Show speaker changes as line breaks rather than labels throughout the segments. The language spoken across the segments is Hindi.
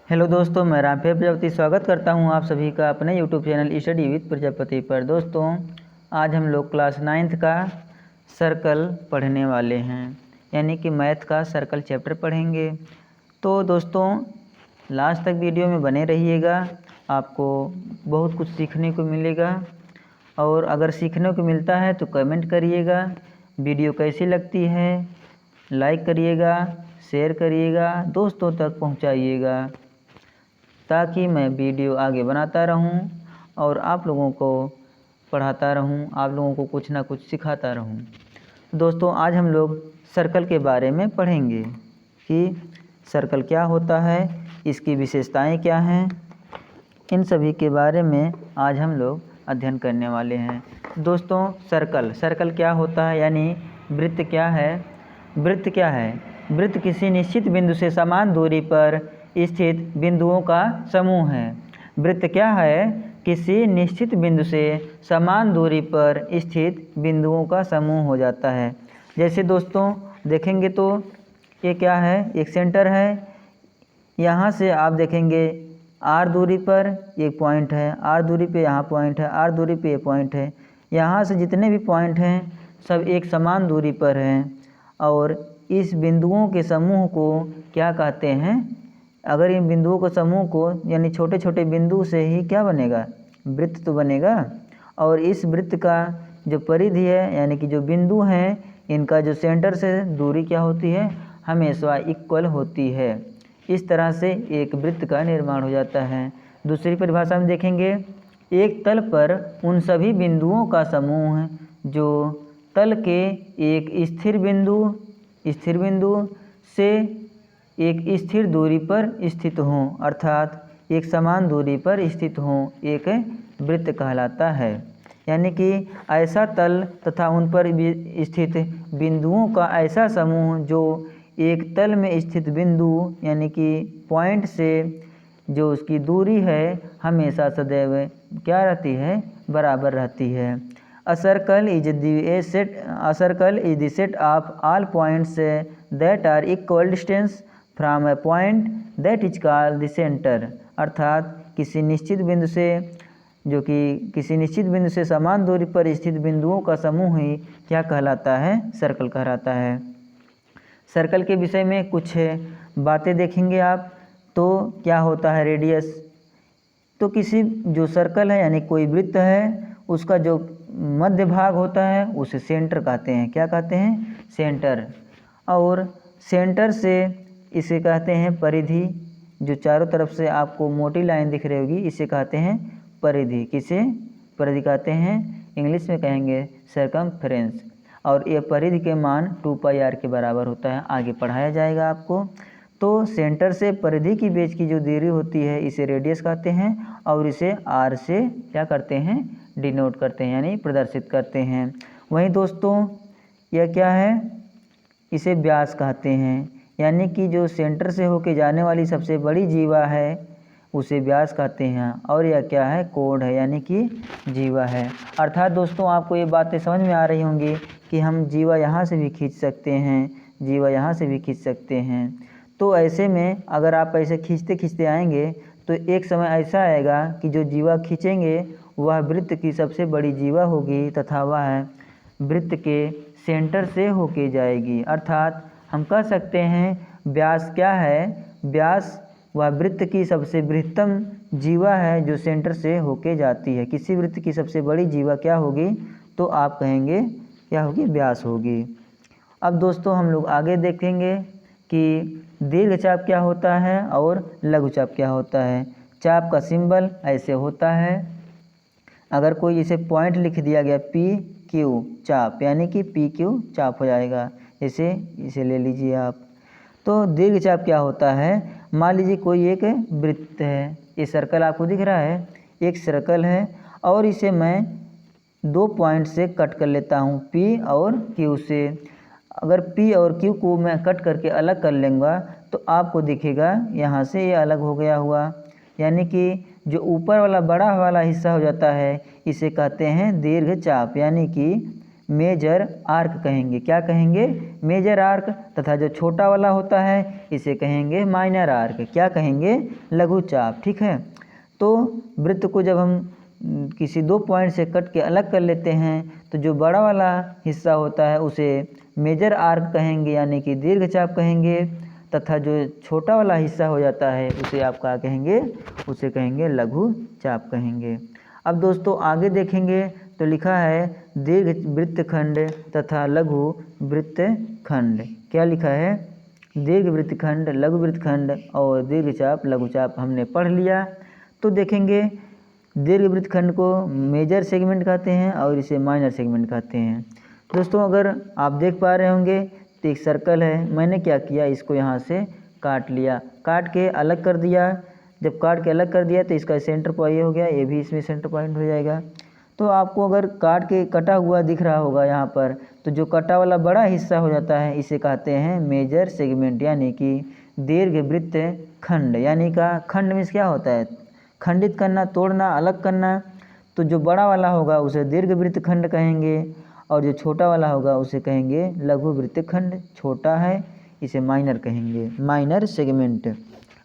हेलो दोस्तों, मैं रामफेर प्रजापति स्वागत करता हूं आप सभी का अपने YouTube channel study with Prajapati पर। दोस्तों, आज हम लोग क्लास 9th का सर्कल पढ़ने वाले हैं, यानी कि मैथ का सर्कल चैप्टर पढ़ेंगे। तो दोस्तों, लास्ट तक वीडियो में बने रहिएगा, आपको बहुत कुछ सीखने को मिलेगा। और अगर सीखने को मिलता है तो कमेंट करिएगा, वीडियो कैसी लगती है लाइक करिएगा, शेयर करिएगा, दोस्तों तक पहुंचाइएगा, ताकि मैं वीडियो आगे बनाता रहूं और आप लोगों को पढ़ाता रहूं, आप लोगों को कुछ ना कुछ सिखाता रहूं। दोस्तों, आज हम लोग सर्कल के बारे में पढ़ेंगे कि सर्कल क्या होता है, इसकी विशेषताएं क्या हैं, इन सभी के बारे में आज हम लोग अध्ययन करने वाले हैं। दोस्तों, सर्कल क्या होता है, यानी वृत्त क्या है। वृत्त क्या है? वृत्त किसी निश्चित बिंदु से समान दूरी पर स्थित बिंदुओं का समूह है। वृत्त क्या है? किसी निश्चित बिंदु से समान दूरी पर स्थित बिंदुओं का समूह हो जाता है। जैसे दोस्तों देखेंगे तो ये क्या है, एक सेंटर है। यहाँ से आप देखेंगे r दूरी पर एक पॉइंट है, r दूरी पे यहाँ पॉइंट है, r दूरी पे ये पॉइंट है। यहाँ से जितने भी पॉइंट हैं सब एक समान दूरी पर हैं, और इस बिंदुओं के समूह को क्या कहते हैं? अगर इन बिंदुओं के समूह को, यानी छोटे छोटे बिंदु से ही क्या बनेगा, वृत्त तो बनेगा। और इस वृत्त का जो परिधि है, यानी कि जो बिंदु हैं, इनका जो सेंटर से दूरी क्या होती है, हमेशा इक्वल होती है। इस तरह से एक वृत्त का निर्माण हो जाता है। दूसरी परिभाषा में देखेंगे, एक तल पर उन सभी बिंदुओं का समूह जो तल के एक स्थिर बिंदु से एक स्थिर दूरी पर स्थित हों, अर्थात एक समान दूरी पर स्थित हों, एक वृत्त कहलाता है। यानी कि ऐसा तल तथा उन पर स्थित बिंदुओं का ऐसा समूह जो एक तल में स्थित बिंदु, यानी कि पॉइंट से जो उसकी दूरी है, हमेशा सदैव क्या रहती है, बराबर रहती है। A circle is the set of all points that are equal distance from a point that is called the center। अर्थात किसी निश्चित बिंदु से समान दूरी पर स्थित बिंदुओं का समूह ही क्या कहलाता है, सर्कल कहलाता है। सर्कल के विषय में कुछ बातें देखेंगे आप। तो क्या होता है रेडियस? तो किसी जो सर्कल है, यानी कोई वृत्त है, उसका जो मध्य भाग होता है उसे सेंटर कहते हैं। क्या कहते हैं? सेंटर। और सेंटर से इसे कहते हैं परिधि। जो चारों तरफ से आपको मोटी लाइन दिख रही होगी, इसे कहते हैं परिधि। किसे परिधि कहते हैं? इंग्लिश में कहेंगे सर्कमफ्रेंस। और ये परिधि के मान 2πr के बराबर होता है, आगे पढ़ाया जाएगा आपको। तो सेंटर से परिधि की बीच की जो दूरी होती है, इसे रेडियस कहते हैं, और इसे r से क्या करते हैं, डिनोट करते हैं, यानी प्रदर्शित करते हैं। वहीं दोस्तों, यह क्या है, इसे व्यास कहते हैं। यानी कि जो सेंटर से होके जाने वाली सबसे बड़ी जीवा है उसे व्यास कहते हैं। और यह क्या है, कोण है, यानी कि जीवा है। अर्थात दोस्तों, आपको ये बातें समझ में आ रही होंगी कि हम जीवा यहाँ से भी खींच सकते हैं, जीवा यहाँ से भी खींच सकते हैं। तो ऐसे में अगर आप ऐसे खींचते खींचते आएंगे तो एक समय ऐसा आएगा कि जो जीवा खींचेंगे वह वृत्त की सबसे बड़ी जीवा होगी, तथा वह वृत्त के सेंटर से होके जाएगी। अर्थात हम कह सकते हैं व्यास क्या है, व्यास वह वृत्त की सबसे बृहत्तम जीवा है जो सेंटर से होके जाती है। किसी वृत्त की सबसे बड़ी जीवा क्या होगी, तो आप कहेंगे क्या होगी, व्यास होगी। अब दोस्तों, हम लोग आगे देखेंगे कि दीर्घचाप क्या होता है और लघुचाप क्या होता है। चाप का सिंबल ऐसे होता है, अगर कोई इसे पॉइंट लिख दिया गया PQ चाप, यानी कि PQ चाप हो जाएगा। इसे ले लीजिए आप। तो दीर्घचाप क्या होता है? मान लीजिए कोई एक वृत्त है, ये सर्कल आपको दिख रहा है, एक सर्कल है, और इसे मैं 2 पॉइंट से कट कर लेता हूँ, P और Q से। अगर P और Q को मैं कट करके अलग कर लूँगा तो आपको दिखेगा यहाँ से ये अलग हो गया हुआ, यानी कि जो ऊपर वाला बड़ा वाला हिस्सा हो जाता है, इसे कहते हैं दीर्घचाप, यानी कि मेजर आर्क कहेंगे। क्या कहेंगे? Major arc. तथा जो छोटा वाला होता है इसे कहेंगे माइनर आर्क। क्या कहेंगे? लघु चाप। ठीक है। तो वृत्त को जब हम किसी दो पॉइंट से कट के अलग कर लेते हैं तो जो बड़ा वाला हिस्सा होता है उसे मेजर आर्क कहेंगे यानी कि दीर्घ चाप कहेंगे, तथा जो छोटा वाला हिस्सा हो जाता है उसे आप क्या कहेंगे? उसे कहेंगे लघु चाप कहेंगे। अब दोस्तों आगे देखेंगे तो लिखा है दीर्घ वृत्तखंड तथा लघु वृत्तखंड। क्या लिखा है? दीर्घ वृत्तखंड, लघु वृत्तखंड और दीर्घ चाप, लघु चाप हमने पढ़ लिया। तो देखेंगे दीर्घ वृत्तखंड को मेजर सेगमेंट कहते हैं और इसे माइनर सेगमेंट कहते हैं। दोस्तों अगर आप देख पा रहे होंगे तो एक सर्कल है, मैंने क्या किया, इसको यहाँ से काट लिया, काट के अलग कर दिया। जब काट के अलग कर दिया तो इसका सेंटर पॉइंट हो गया, ये भी इसमें सेंटर पॉइंट हो जाएगा। तो आपको अगर काट के कटा हुआ दिख रहा होगा यहाँ पर, तो जो कटा वाला बड़ा हिस्सा हो जाता है इसे कहते हैं मेजर सेगमेंट यानी कि दीर्घ वृत्त खंड। यानी का खंड में क्या होता है? खंडित करना, तोड़ना, अलग करना। तो जो बड़ा वाला होगा उसे दीर्घ वृत्त खंड कहेंगे और जो छोटा वाला होगा उसे कहेंगे लघु वृत्त खंड। छोटा है इसे माइनर कहेंगे, माइनर सेगमेंट।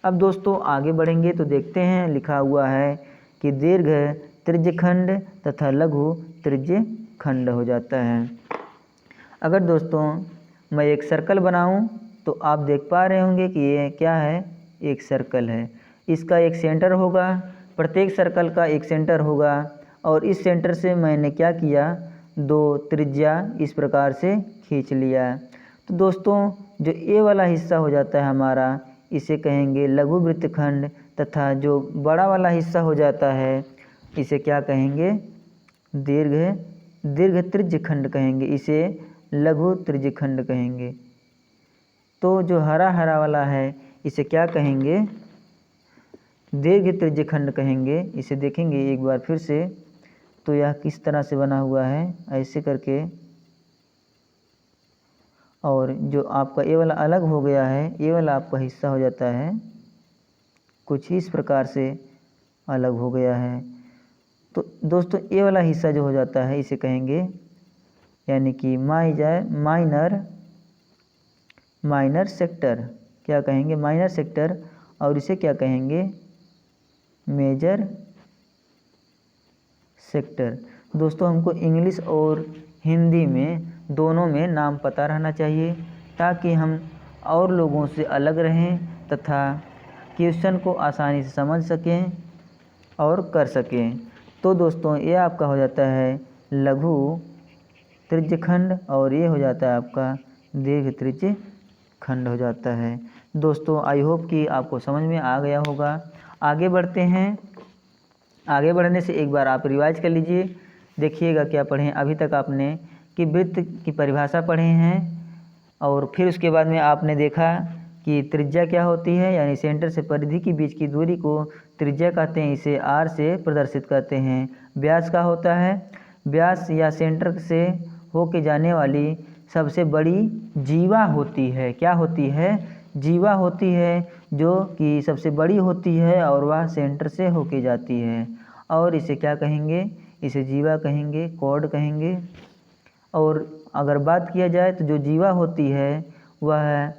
अब दोस्तों आगे बढ़ेंगे तो देखते हैं लिखा हुआ है कि दीर्घ त्रिज्य खंड तथा लघु त्रिज्य खंड हो जाता है। अगर दोस्तों मैं एक सर्कल बनाऊं तो आप देख पा रहे होंगे कि ये क्या है? एक सर्कल है। इसका एक सेंटर होगा, प्रत्येक सर्कल का एक सेंटर होगा और इस सेंटर से मैंने क्या किया? दो त्रिज्या इस प्रकार से खींच लिया। तो दोस्तों जो ए वाला हिस्सा हो जाता है हमारा इसे कहेंगे लघु वृत्तखंड, तथा जो बड़ा वाला हिस्सा हो जाता है इसे क्या कहेंगे? दीर्घ त्रिज्य खंड कहेंगे, इसे लघु त्रिज्य खंड कहेंगे। तो जो हरा हरा वाला है इसे क्या कहेंगे? दीर्घ त्रिज्य खंड कहेंगे। इसे देखेंगे एक बार फिर से तो यह किस तरह से बना हुआ है, ऐसे करके, और जो आपका ये वाला अलग हो गया है, ये वाला आपका हिस्सा हो जाता है कुछ इस प्रकार से अलग हो गया है। तो दोस्तों ये वाला हिस्सा जो हो जाता है इसे कहेंगे यानी कि माइनर सेक्टर। क्या कहेंगे? Minor sector. और इसे क्या कहेंगे? Major sector. दोस्तों हमको इंग्लिश और हिंदी में दोनों में नाम पता रहना चाहिए ताकि हम और लोगों से अलग रहें तथा क्वेश्चन को आसानी से समझ सकें और कर सकें। तो दोस्तों ये आपका हो जाता है लघु त्रिज्य खंड और ये हो जाता है आपका दीर्घ त्रिज्य खंड हो जाता है। दोस्तों आई होप कि आपको समझ में आ गया होगा। आगे बढ़ते हैं। आगे बढ़ने से एक बार आप रिवाइज कर लीजिए, देखिएगा क्या पढ़ें। अभी तक आपने कि वृत्त की परिभाषा पढ़े हैं और फिर उसके बाद में आपने देखा कि त्रिज्या क्या होती है, यानी सेंटर से परिधि के बीच की दूरी को त्रिज्या कहते हैं, इसे आर से प्रदर्शित करते हैं। व्यास का होता है, व्यास या सेंटर से होके जाने वाली सबसे बड़ी जीवा होती है। क्या होती है? जीवा होती है जो कि सबसे बड़ी होती है और वह सेंटर से होके जाती है और इसे क्या कहेंगे? इसे जीवा कहेंगे, कॉर्ड कहेंगे। और अगर बात किया जाए तो जो जीवा होती है वह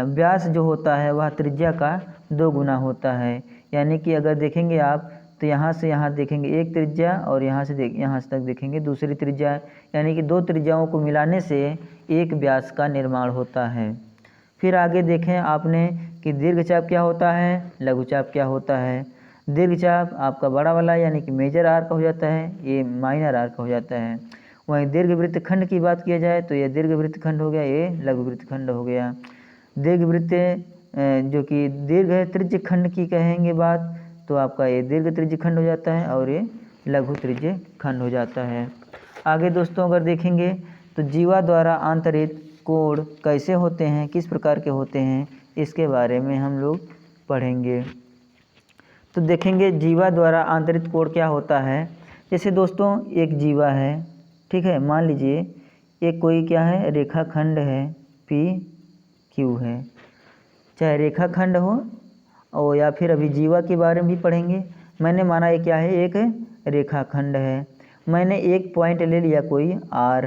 व्यास जो होता है वह त्रिज्या का 2 गुना होता है। यानी कि अगर देखेंगे आप तो यहाँ से यहाँ देखेंगे एक त्रिज्या और यहाँ से यहाँ तक देखेंगे दूसरी त्रिज्या, यानी कि 2 त्रिज्याओं को मिलाने से एक व्यास का निर्माण होता है। फिर आगे देखें आपने कि दीर्घचाप क्या होता है, लघुचाप क्या होता है। दीर्घचाप आपका बड़ा वाला यानी कि मेजर आर्क हो जाता है, ये माइनर आर्क हो जाता है। वहीं दीर्घ वृत्तखंड की बात किया जाए तो ये दीर्घ वृत्तखंड हो गया, ये लघु वृत्तखंड हो गया। दीर्घ वृत्त जो कि दीर्घ त्रिज्य खंड की कहेंगे बात तो आपका ये दीर्घ त्रिज्य खंड हो जाता है और ये लघु त्रिज्य खंड हो जाता है। आगे दोस्तों अगर देखेंगे तो जीवा द्वारा आंतरित कोण कैसे होते हैं, किस प्रकार के होते हैं, इसके बारे में हम लोग पढ़ेंगे। तो देखेंगे जीवा द्वारा आंतरित कोण क्या होता है। जैसे दोस्तों एक जीवा है, ठीक है, मान लीजिए एक कोई क्या है, रेखाखंड है, पी क्यू है, चाहे रेखाखंड हो और या फिर अभी जीवा के बारे में भी पढ़ेंगे। मैंने माना ये क्या है, एक रेखाखंड है। मैंने एक पॉइंट ले लिया कोई आर,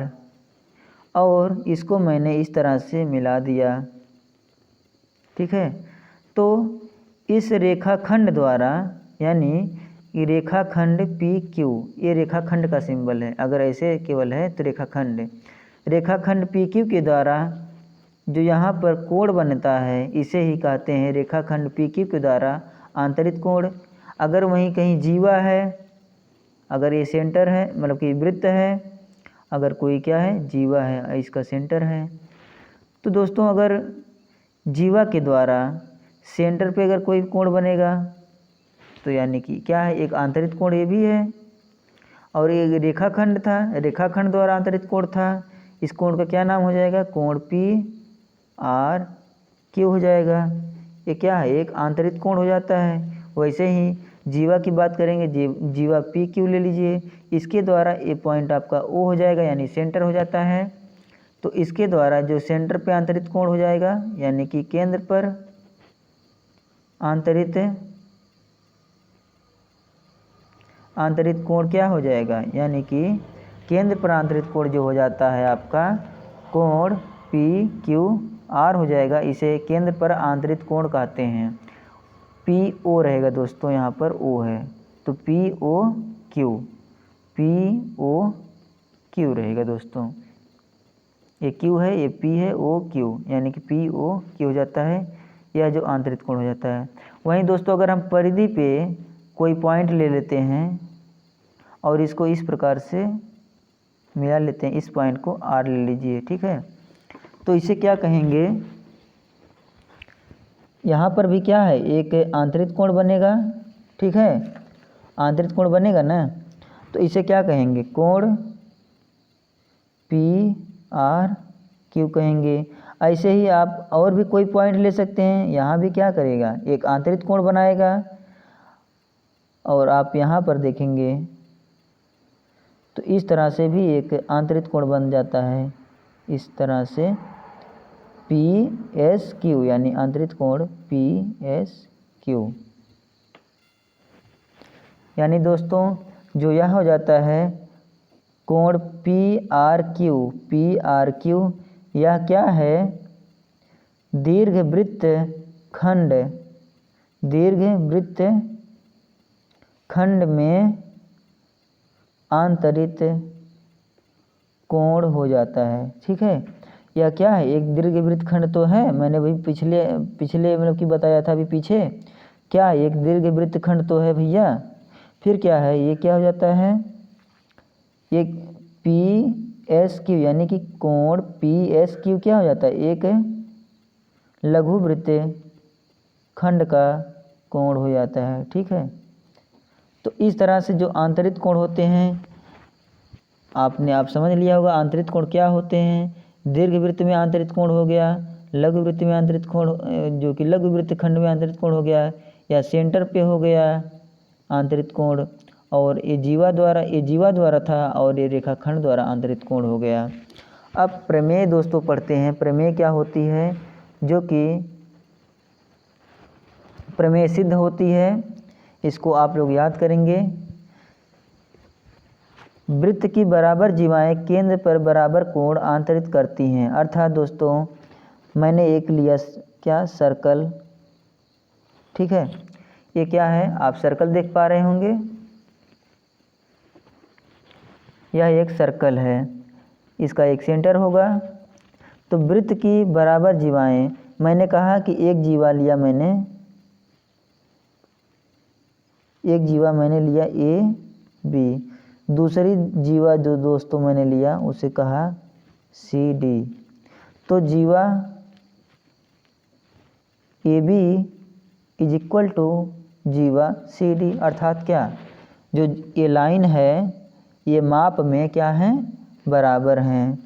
और इसको मैंने इस तरह से मिला दिया। ठीक है, तो इस रेखाखंड द्वारा, यानी ये रेखाखंड पी क्यू, ये रेखाखंड का सिंबल है। अगर ऐसे केवल है तो रेखाखंड पी क्यू के द्वारा जो यहाँ पर कोण बनता है इसे ही कहते हैं रेखाखंड पी क्यू के द्वारा आंतरिक कोण। अगर वहीं कहीं जीवा है, अगर ये सेंटर है, मतलब कि वृत्त है, अगर कोई क्या है, जीवा है, इसका सेंटर है, तो दोस्तों अगर जीवा के द्वारा सेंटर पे अगर कोई कोण बनेगा तो यानी कि क्या है, एक आंतरिक कोण ये भी है। और ये रेखाखंड था, रेखाखंड द्वारा आंतरिक कोण था, इस कोण का क्या नाम हो जाएगा, कोण पी आर क्यू हो जाएगा। ये क्या है, एक आंतरिक कोण हो जाता है। वैसे ही जीवा की बात करेंगे, जीवा पी क्यू ले लीजिए, इसके द्वारा ये पॉइंट आपका ओ हो जाएगा, यानी सेंटर हो जाता है। तो इसके द्वारा जो सेंटर पे आंतरिक कोण हो जाएगा, यानी कि केंद्र पर आंतरिक कोण क्या हो जाएगा, यानी कि केंद्र पर आंतरिक कोण जो हो जाता है आपका कोण पी क्यू आर हो जाएगा। इसे केंद्र पर आंतरिक कोण कहते हैं। पी ओ रहेगा दोस्तों, यहाँ पर ओ है तो पी ओ क्यू रहेगा दोस्तों। ये क्यू है, ये पी है, ओ क्यू, यानी कि पी ओ क्यू हो जाता है, यह जो आंतरिक कोण हो जाता है। वहीं दोस्तों अगर हम परिधि पे कोई पॉइंट ले लेते हैं और इसको इस प्रकार से मिला लेते हैं, इस पॉइंट को आर ले लीजिए। ठीक है, तो इसे क्या कहेंगे, यहाँ पर भी क्या है, एक आंतरिक कोण बनेगा। ठीक है, आंतरिक कोण बनेगा ना, तो इसे क्या कहेंगे, कोण पी आर क्यू कहेंगे। ऐसे ही आप और भी कोई पॉइंट ले सकते हैं, यहाँ भी क्या करेगा, एक आंतरिक कोण बनाएगा। और आप यहाँ पर देखेंगे तो इस तरह से भी एक आंतरिक कोण बन जाता है, इस तरह से पी एस क्यू, यानी आंतरिक कोण पी एस क्यू। यानी दोस्तों जो यह हो जाता है कोण पी आर क्यू, यह क्या है, दीर्घवृत्त खंड में आंतरिक कोण हो जाता है। ठीक है, यह क्या है, एक दीर्घवृत्त खंड तो है, मैंने भी पिछले मतलब कि बताया था अभी पीछे, क्या एक दीर्घवृत्त खंड तो है भैया। फिर क्या है, ये क्या हो जाता है, ये पी एस क्यू, यानी कि कोण पी एस क्यू क्या हो जाता है, एक लघुवृत्त खंड का कोण हो जाता है। ठीक है, तो इस तरह से जो आंतरिक कोण होते हैं आप समझ लिया होगा आंतरिक कोण क्या होते हैं। दीर्घवृत्त में आंतरिक कोण हो गया, लघुवृत्त में आंतरिक कोण, जो कि लघुवृत्त खंड में आंतरिक कोण हो गया, या सेंटर पे हो गया आंतरिक कोण। और ये जीवा द्वारा था, और ये रेखाखंड द्वारा आंतरिक कोण हो गया। अब प्रमेय दोस्तों पढ़ते हैं। प्रमेय क्या होती है, जो कि प्रमेय सिद्ध होती है, इसको आप लोग याद करेंगे। वृत्त की बराबर जीवाएं केंद्र पर बराबर कोण आंतरित करती हैं। अर्थात दोस्तों मैंने एक लिया क्या, सर्कल। ठीक है, ये क्या है, आप सर्कल देख पा रहे होंगे, यह एक सर्कल है, इसका एक सेंटर होगा। तो वृत्त की बराबर जीवाएं, मैंने कहा कि एक जीवा मैंने लिया ए बी, दूसरी जीवा जो दोस्तों मैंने लिया उसे कहा सी डी। तो जीवा A B is equal to जीवा सी डी, अर्थात क्या, जो ये लाइन है ये माप में क्या है, बराबर हैं।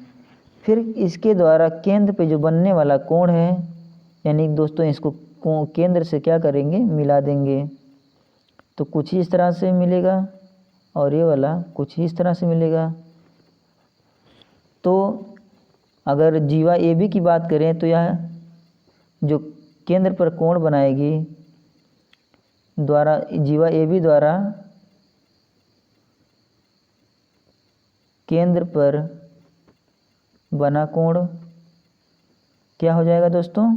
फिर इसके द्वारा केंद्र पे जो बनने वाला कोण है, यानी दोस्तों इसको केंद्र से क्या करेंगे, मिला देंगे, तो कुछ ही इस तरह से मिलेगा, और ये वाला कुछ ही इस तरह से मिलेगा। तो अगर जीवा ए बी की बात करें तो यह जो केंद्र पर कोण बनाएगी द्वारा जीवा ए बी द्वारा केंद्र पर बना कोण क्या हो जाएगा दोस्तों,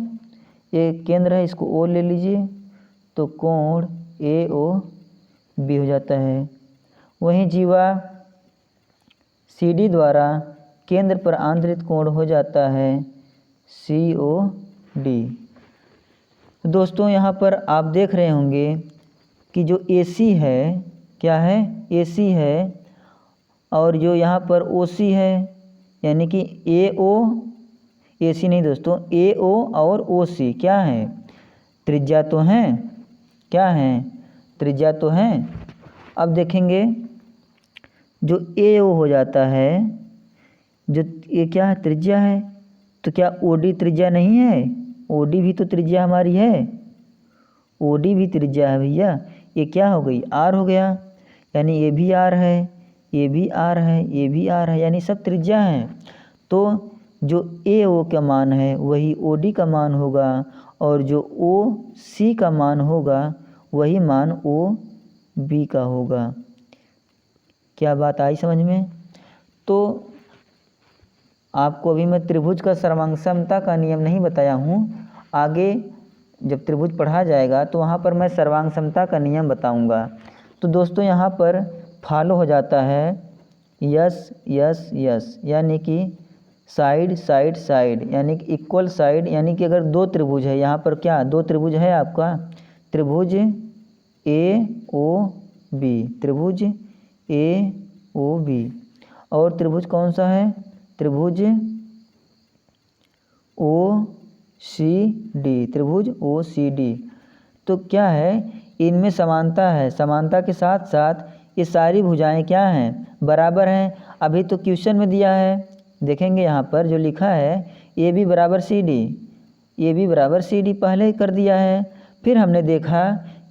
ये केंद्र है, इसको ओ ले लीजिए, तो कोण ए ओ बी हो जाता है। वहीं जीवा सी डी द्वारा केंद्र पर आंतरित कोण हो जाता है सी ओ डी। दोस्तों यहाँ पर आप देख रहे होंगे कि जो ए सी है, क्या है, ए सी है, और जो यहाँ पर ओ सी है, यानी कि ए ओ, ए सी नहीं दोस्तों, ए ओ और ओ सी क्या है, त्रिज्या तो हैं, क्या हैं, त्रिज्या तो हैं। अब देखेंगे जो ए ओ हो जाता है, जो ये क्या है, त्रिज्या है, तो क्या ओ डी त्रिज्या नहीं है, ओ डी भी तो त्रिज्या हमारी है, ओ डी भी त्रिज्या है भैया। ये क्या हो गई, आर हो गया, यानी ये भी आर है, ये भी आर है, ये भी आर है, यानी सब त्रिज्या हैं। तो जो ए ओ का मान है वही ओ डी का मान होगा, और जो ओ सी का मान होगा वही मान ओ बी का होगा। क्या बात आई समझ में। तो आपको अभी मैं त्रिभुज का सर्वांग समता का नियम नहीं बताया हूँ, आगे जब त्रिभुज पढ़ा जाएगा तो वहाँ पर मैं सर्वांग समता का नियम बताऊँगा। तो दोस्तों यहाँ पर फॉलो हो जाता है यस यस यस, यानी कि साइड साइड साइड, यानी कि इक्वल साइड, यानी कि अगर दो त्रिभुज है, यहाँ पर क्या दो त्रिभुज है आपका, त्रिभुज ए ओ बी, त्रिभुज ए ओ बी, और त्रिभुज कौन सा है, त्रिभुज ओ सी डी, त्रिभुज ओ सी डी। तो क्या है, इनमें समानता है, समानता के साथ साथ ये सारी भुजाएं क्या हैं, बराबर हैं। अभी तो क्वेश्चन में दिया है, देखेंगे यहाँ पर जो लिखा है ए बी बराबर सी डी, ए बी बराबर सी डी पहले ही कर दिया है। फिर हमने देखा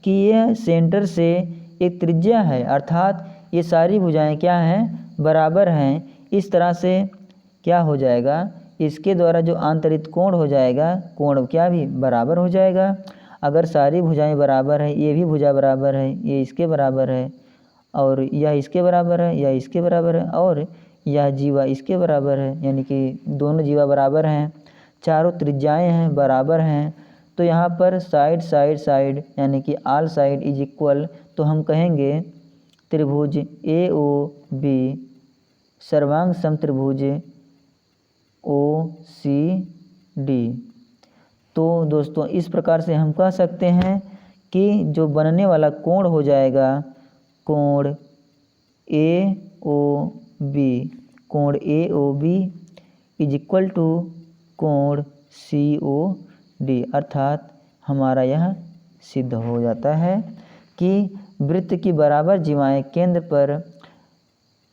कि यह सेंटर से एक त्रिज्या है, अर्थात ये सारी भुजाएं क्या हैं, बराबर हैं। इस तरह से क्या हो जाएगा, इसके द्वारा जो आंतरित कोण हो जाएगा, कोण क्या भी बराबर हो जाएगा। अगर सारी भुजाएं बराबर है, ये भी भुजा बराबर है, ये इसके बराबर है, और यह इसके बराबर है, यह इसके बराबर है, और यह जीवा इसके बराबर है, यानी कि दोनों जीवा बराबर हैं, चारों त्रिज्याएं हैं, बराबर हैं। तो यहाँ पर साइड साइड साइड, यानी कि ऑल साइड इज इक्वल, तो हम कहेंगे त्रिभुज ए ओ बी सर्वांग समत्रिभुज ओ सी डी। तो दोस्तों इस प्रकार से हम कह सकते हैं कि जो बनने वाला कोण हो जाएगा, कोण ए ओ बी, कोण A O B is equal to कोण सी ओ डी, अर्थात हमारा यह सिद्ध हो जाता है कि वृत्त की बराबर जीवाएं केंद्र पर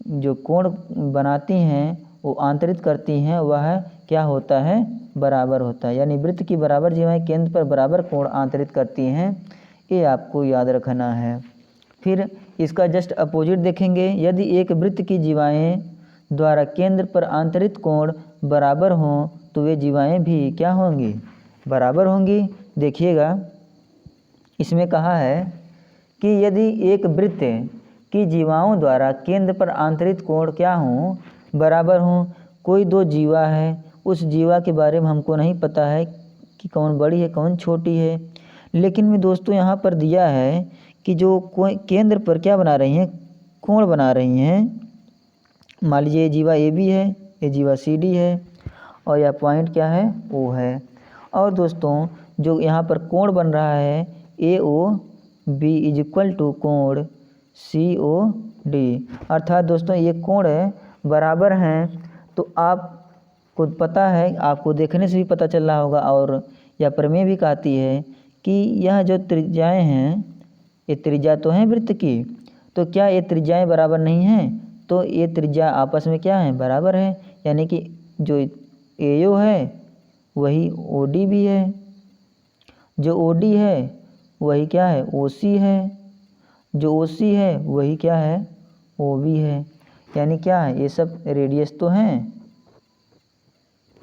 जो कोण बनाती हैं वो आंतरित करती हैं, वह क्या होता है, बराबर होता है। यानी वृत्त की बराबर जीवाएं केंद्र पर बराबर कोण आंतरित करती हैं, ये आपको याद रखना है। फिर इसका जस्ट अपोजिट देखेंगे, यदि एक वृत्त की जीवाएं द्वारा केंद्र पर आंतरित कोण बराबर हों तो वे जीवाएं भी क्या होंगी, बराबर होंगी। देखिएगा इसमें कहा है कि यदि एक वृत्त की जीवाओं द्वारा केंद्र पर आंतरित कोण क्या हों, बराबर हों। कोई दो जीवा है, उस जीवा के बारे में हमको नहीं पता है कि कौन बड़ी है कौन छोटी है, लेकिन में दोस्तों यहाँ पर दिया है कि जो कोई केंद्र पर क्या बना रही हैं, कोण बना रही हैं। मान लीजिए ये जीवा ए बी है, ये जीवा सी डी है, और यह पॉइंट क्या है, ओ है। और दोस्तों जो यहाँ पर कोण बन रहा है A O B is equal to कोण सी ओ डी, अर्थात दोस्तों ये कोण बराबर हैं। तो आपको पता है, आपको देखने से भी पता चल रहा होगा, और यह प्रमेय भी कहती है कि यह जो त्रिज्याएं हैं, ये त्रिज्या तो हैं वृत्त की, तो क्या ये त्रिज्याएं बराबर नहीं हैं, तो ये त्रिज्या आपस में क्या है, बराबर है। यानी कि जो एओ है वही ओडी भी है, जो ओडी है वही क्या है, ओसी है, जो ओसी है वही क्या है, ओबी है। यानी क्या है, ये सब रेडियस तो हैं,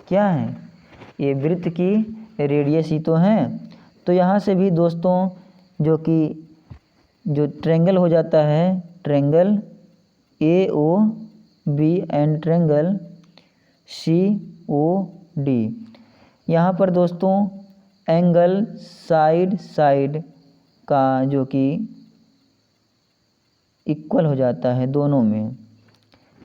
क्या है, ये वृत्त की रेडियस ही तो हैं। तो यहाँ से भी दोस्तों जो कि जो ट्रेंगल हो जाता है, triangle A O B and triangle COD। यहाँ पर दोस्तों एंगल साइड साइड का जो कि इक्वल हो जाता है दोनों में,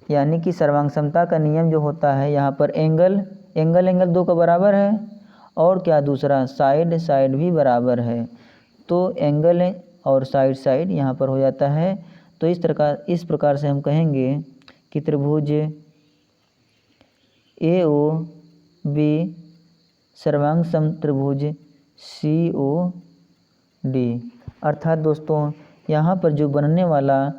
यानी कि सर्वांग समता का नियम जो होता है यहाँ पर एंगल दो का बराबर है और क्या दूसरा साइड साइड भी बराबर है, तो एंगल और साइड साइड यहाँ पर हो जाता है। तो इस प्रकार से हम कहेंगे कि त्रिभुज AOB सर्वांग सम त्रिभुज COD। अर्थात दोस्तों यहाँ पर जो बनने वाला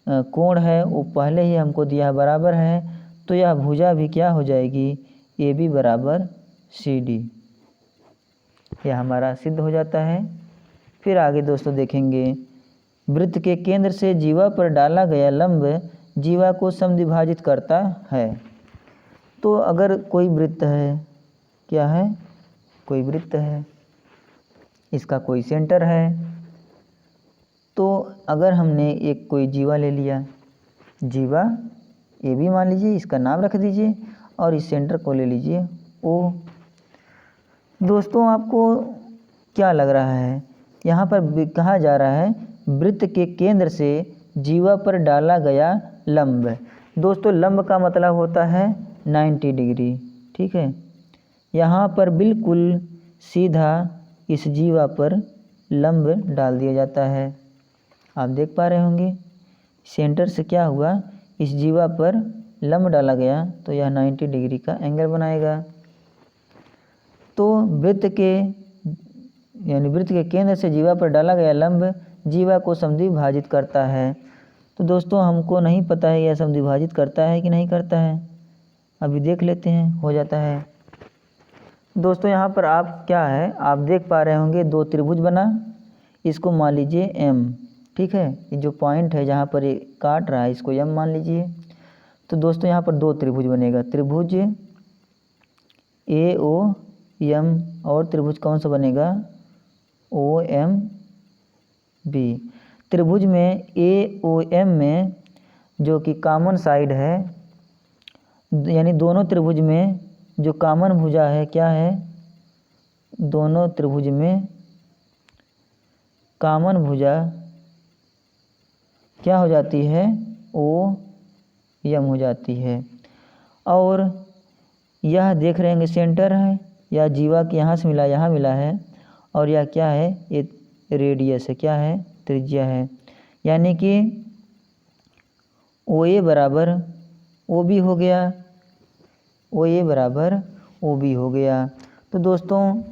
कोण है वो पहले ही हमको दिया बराबर है, तो यह भुजा भी क्या हो जाएगी AB बराबर CD। यह हमारा सिद्ध हो जाता है। फिर आगे दोस्तों देखेंगे, वृत्त के केंद्र से जीवा पर डाला गया लंब जीवा को समद्विभाजित करता है। तो अगर कोई वृत्त है, क्या है, कोई वृत्त है, इसका कोई सेंटर है, तो अगर हमने एक कोई जीवा ले लिया, जीवा AB मान लीजिए, इसका नाम रख दीजिए और इस सेंटर को ले लीजिए O। दोस्तों आपको क्या लग रहा है, यहाँ पर कहा जा रहा है वृत्त के केंद्र से जीवा पर डाला गया लंब। दोस्तों लंब का मतलब होता है 90 डिग्री, ठीक है। यहाँ पर बिल्कुल सीधा इस जीवा पर लंब डाल दिया जाता है। आप देख पा रहे होंगे सेंटर से क्या हुआ, इस जीवा पर लंब डाला गया तो यह 90 डिग्री का एंगल बनाएगा। तो वृत्त के केंद्र से जीवा पर डाला गया लंब जीवा को समद्विभाजित करता है। तो दोस्तों हमको नहीं पता है यह समद्विभाजित करता है कि नहीं करता है, अभी देख लेते हैं। हो जाता है दोस्तों, यहाँ पर आप क्या है, आप देख पा रहे होंगे दो त्रिभुज बना, इसको मान लीजिए M, ठीक है। ये जो पॉइंट है जहाँ पर ये काट रहा है इसको M मान लीजिए। तो दोस्तों यहाँ पर दो त्रिभुज बनेगा, त्रिभुज AOM और त्रिभुज कौन सा बनेगा OMB। त्रिभुज में AOM में जो कि कॉमन साइड है, यानी दोनों त्रिभुज में जो कॉमन भुजा है, क्या है, दोनों त्रिभुज में कॉमन भुजा क्या हो जाती है OM हो जाती है। और यह देख रहे हैं सेंटर है, या जीवा के यहाँ से मिला यहाँ मिला है, और यह क्या है, ये रेडियस है, क्या है, त्रिज्या है, यानी कि OA बराबर OB हो गया, OA बराबर OB हो गया। तो दोस्तों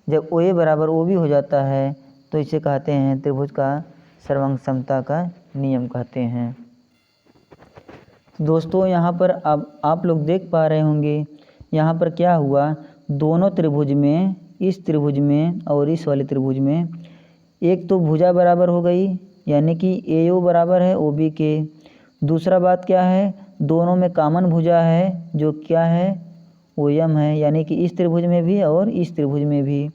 जब OA बराबर OB हो जाता है तो इसे कहते हैं त्रिभुज का सर्वांग समता का नियम कहते हैं। दोस्तों यहाँ पर अब आप लोग देख पा रहे होंगे यहाँ पर क्या हुआ, दोनों त्रिभुज में, इस त्रिभुज में और इस वाले त्रिभुज में एक तो भुजा बराबर हो गई, यानी कि AO बराबर है OB के। दूसरा बात क्या है, दोनों में कॉमन भुजा है जो क्या है OM है, यानी कि इस त्रिभुज में भी और इस त्रिभुज में भी।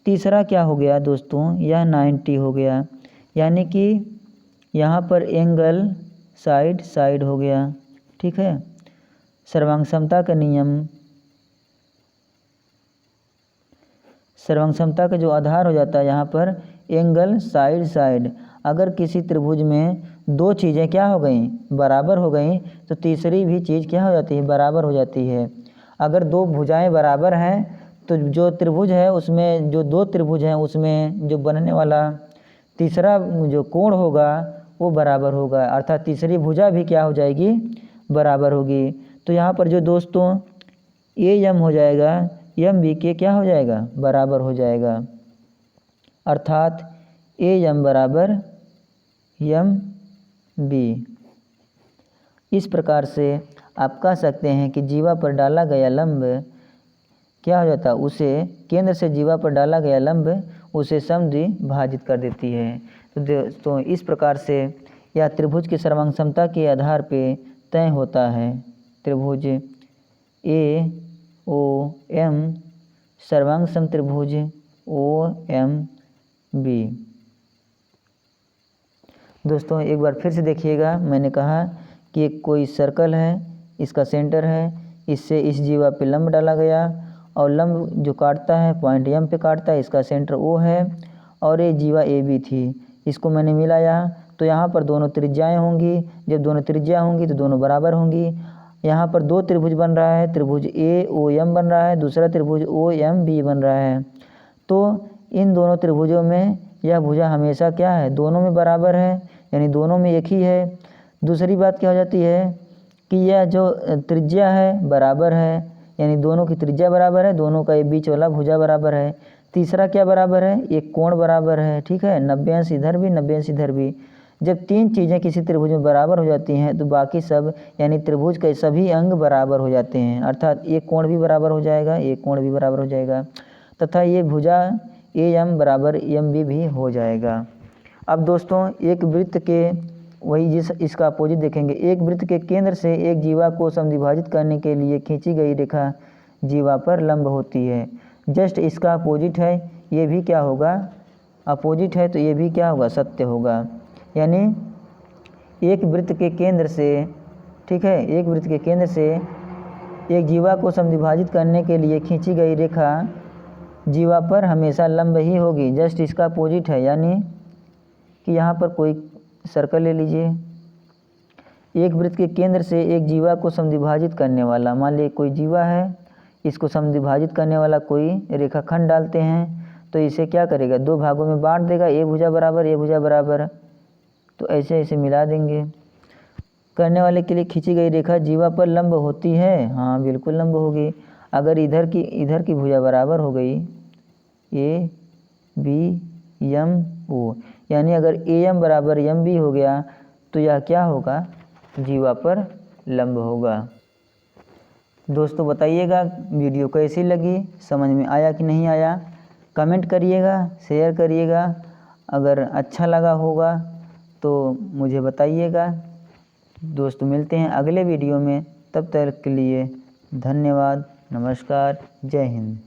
तीसरा क्या हो गया दोस्तों, यह 90 हो गया, यानी कि यहाँ पर एंगल साइड साइड हो गया, ठीक है। सर्वांग समता का नियम, सर्वांग समता का जो आधार हो जाता है यहाँ पर एंगल साइड साइड। अगर किसी त्रिभुज में दो चीज़ें क्या हो गई, बराबर हो गई, तो तीसरी भी चीज़ क्या हो जाती है, बराबर हो जाती है। अगर दो भुजाएं बराबर हैं तो जो त्रिभुज है उसमें, जो दो त्रिभुज हैं उसमें जो बनने वाला तीसरा जो कोण होगा वो बराबर होगा, अर्थात तीसरी भुजा भी क्या हो जाएगी, बराबर होगी। तो यहाँ पर जो दोस्तों AM हो जाएगा, MB के क्या हो जाएगा, बराबर हो जाएगा, अर्थात AM बराबर MB। इस प्रकार से आप कह सकते हैं कि जीवा पर डाला गया लंब क्या हो जाता है, उसे केंद्र से जीवा पर डाला गया लंब उसे समद्विभाजित कर देती है। तो दोस्तों इस प्रकार से यह त्रिभुज की सर्वांग समता के आधार पे तय होता है। त्रिभुज AOM सर्वांग सम त्रिभुज OMB। दोस्तों एक बार फिर से देखिएगा, मैंने कहा कि कोई सर्कल है, इसका सेंटर है, इससे इस जीवा पे लंब डाला गया और लंब जो काटता है पॉइंट एम पे काटता है, इसका सेंटर ओ है और ये जीवा ए बी थी, इसको मैंने मिलाया तो यहाँ पर दोनों त्रिज्याएँ होंगी। जब दोनों त्रिज्या होंगी तो दोनों बराबर होंगी। यहाँ पर दो त्रिभुज बन रहा है, त्रिभुज ए ओ एम बन रहा है, दूसरा त्रिभुज ओ एम बी बन रहा है। तो इन दोनों त्रिभुजों में यह भुजा हमेशा क्या है, दोनों में बराबर है, यानी दोनों में एक ही है। दूसरी बात क्या हो जाती है कि यह जो त्रिज्या है बराबर है, यानी दोनों की त्रिज्या बराबर है, दोनों का ये बीच वाला भुजा बराबर है। तीसरा क्या बराबर है, एक कोण बराबर है, ठीक है, 90 अंश इधर भी 90 अंश इधर भी। जब तीन चीज़ें किसी त्रिभुज में बराबर हो जाती हैं तो बाकी सब यानी त्रिभुज के सभी अंग बराबर हो जाते हैं, अर्थात एक कोण भी बराबर हो जाएगा, एक कोण भी बराबर हो जाएगा तथा ये भुजा ए एम बराबर एम बी भी हो जाएगा। अब दोस्तों एक वृत्त के वही इसका अपोजिट देखेंगे। एक वृत्त के केंद्र से एक जीवा को समद्विभाजित करने के लिए खींची गई रेखा जीवा पर लंब होती है। जस्ट इसका अपोजिट है, ये भी क्या होगा, अपोजिट है तो ये भी क्या होगा, सत्य होगा। यानी एक वृत्त के केंद्र से, ठीक है, एक वृत्त के केंद्र से एक जीवा को समद्विभाजित करने के लिए खींची गई रेखा जीवा पर हमेशा लंब ही होगी। जस्ट इसका अपोजिट है, यानी कि यहाँ पर कोई सर्कल ले लीजिए। एक वृत्त के केंद्र से एक जीवा को समद्विभाजित करने वाला, मान लीजिए कोई जीवा है, इसको समद्विभाजित करने वाला कोई रेखाखंड डालते हैं तो इसे क्या करेगा, दो भागों में बांट देगा, ए भुजा बराबर ए भुजा बराबर, तो ऐसे ऐसे मिला देंगे। करने वाले के लिए खींची गई रेखा जीवा पर लंब होती है, हाँ बिल्कुल लंब होगी। अगर इधर की भुजा बराबर हो गई ए बी एम ओ, यानी अगर ए एम बराबर एम बी हो गया तो यह क्या होगा, जीवा पर लंब होगा। दोस्तों बताइएगा वीडियो कैसी लगी, समझ में आया कि नहीं आया, कमेंट करिएगा, शेयर करिएगा। अगर अच्छा लगा होगा तो मुझे बताइएगा। दोस्तों मिलते हैं अगले वीडियो में, तब तक के लिए धन्यवाद, नमस्कार, जय हिंद।